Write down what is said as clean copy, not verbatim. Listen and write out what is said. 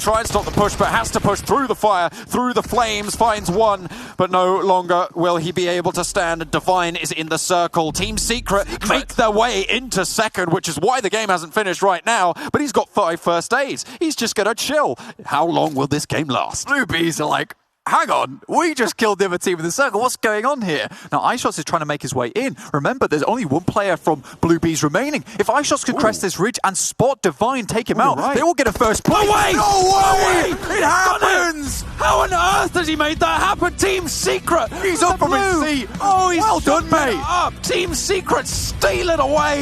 Try and stop the push, but has to push through the fire, through the flames, finds one, but no longer will he be able to stand. Divine is in the circle. Team Secret make their way into second, which is why the game hasn't finished right now, but he's got 5 first aids. He's just gonna chill. How long will this game last? Bluebees are like, hang on, we just killed the other team in the circle. What's going on here? Now, iShots is trying to make his way in. Remember, there's only one player from Bluebees remaining. If iShots could crest this ridge and spot Divine, take him out, they will get a first play. No way! No way! It happens! How on earth has he made that happen? Team Secret! He's up from his seat. Oh, he's well done, mate. up. Team Secret steal it away.